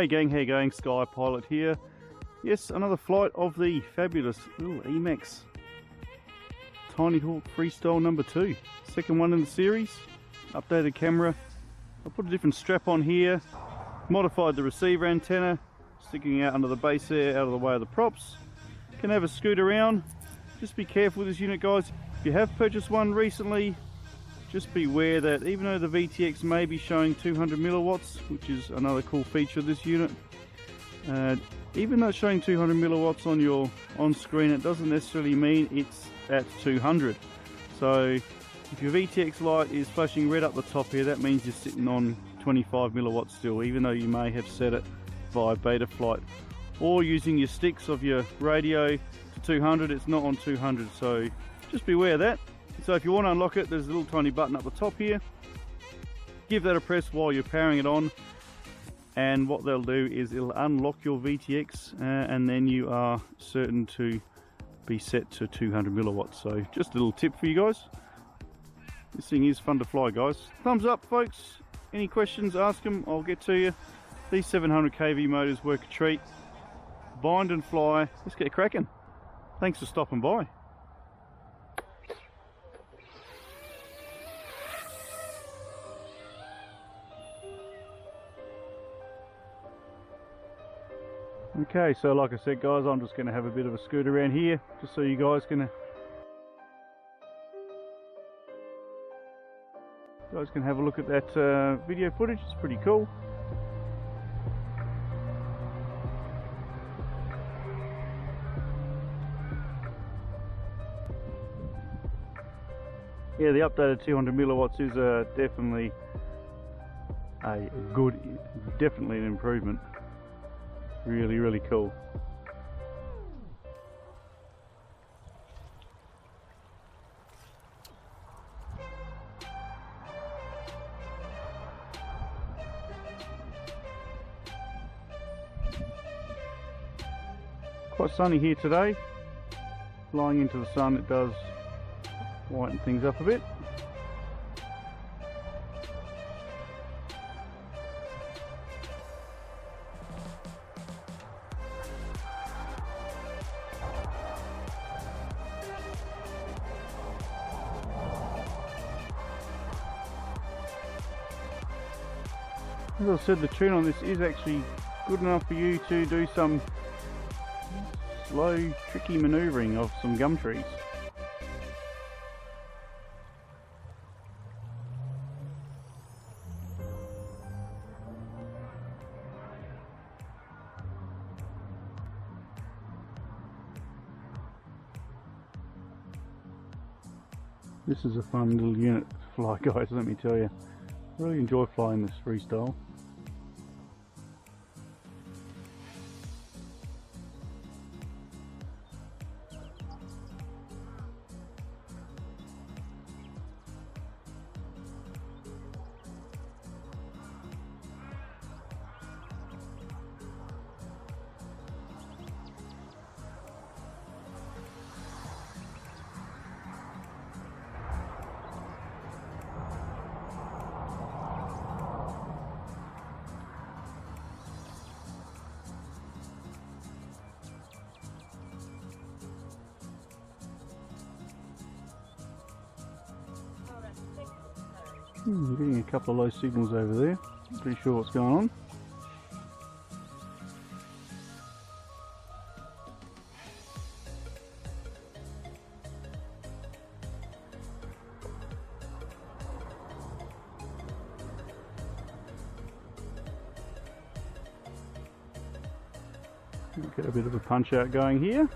Hey gang, how you going? Sky Pilot here. Yes, another flight of the fabulous little Emax TinyHawk Freestyle number 2. Second one in the series. Updated camera. I put a different strap on here. Modified the receiver antenna, sticking out under the base there, out of the way of the props. Can have a scoot around. Just be careful with this unit, guys. If you have purchased one recently, just beware that even though the VTX may be showing 200 milliwatts, which is another cool feature of this unit, even though it's showing 200 milliwatts on your on-screen, it doesn't necessarily mean it's at 200. So if your VTX light is flashing red up the top here, that means you're sitting on 25 milliwatts still, even though you may have set it via Betaflight. Or using your sticks of your radio to 200, it's not on 200, so just beware of that. So if you want to unlock it, there's a little tiny button up the top here. Give that a press while you're powering it on, and what they'll do is it'll unlock your VTX, and then you are certain to be set to 200 milliwatts. So just a little tip for you guys. This thing is fun to fly, guys. Thumbs up, folks. Any questions, ask them, I'll get to you. These 700 kV motors work a treat. Bind and fly. Let's get cracking. Thanks for stopping by. Okay, so like I said, guys, I'm just going to have a bit of a scoot around here, just so you guys can have a look at that video footage. It's pretty cool. Yeah, the updated 200 milliwatts is definitely a good, definitely an improvement. Really, really cool. Quite sunny here today. Flying into the sun, it does whiten things up a bit. As I said, the tune on this is actually good enough for you to do some slow, tricky manoeuvring of some gum trees. This is a fun little unit to fly, guys, let me tell you. I really enjoy flying this freestyle. I'm getting a couple of low signals over there. Not pretty sure what's going on. Get a bit of a punch out going here.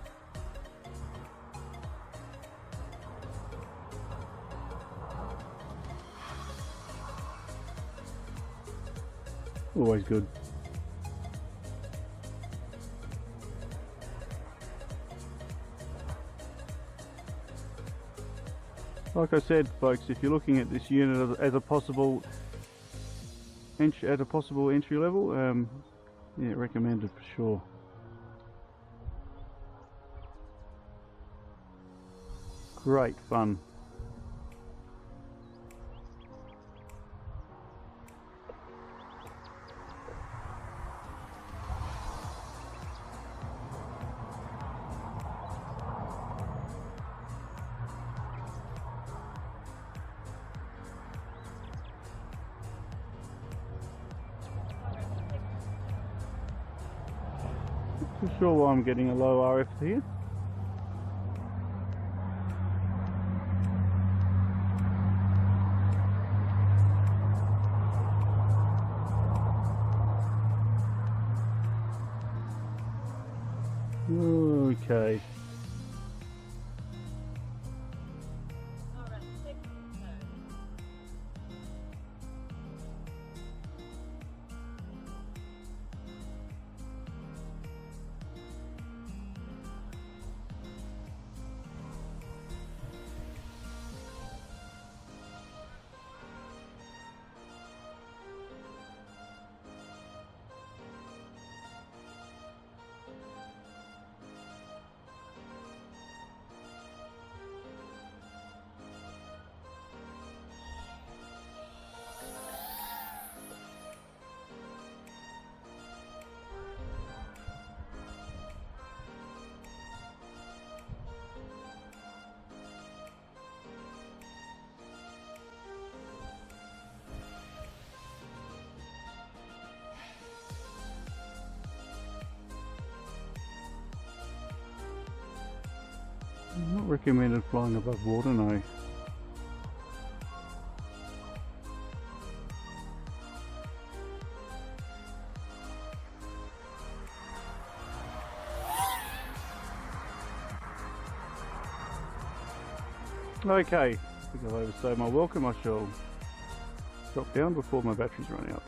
Always good. Like I said, folks, if you're looking at this unit as a possible entry level, yeah, recommended for sure. Great fun. Not sure why I'm getting a low RF here. Okay. Not recommended flying above water, no. Okay, I think I've overstayed my welcome. I shall drop down before my batteries run out.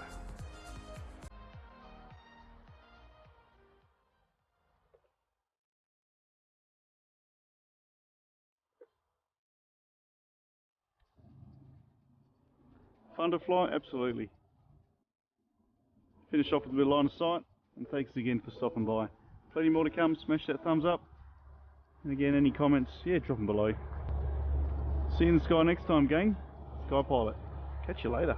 Fun to fly? Absolutely. Finish off with a bit of line of sight, and thanks again for stopping by. Plenty more to come. Smash that thumbs up, and again, any comments, yeah, drop them below. See you in the sky next time, gang. Sky Pilot. Catch you later.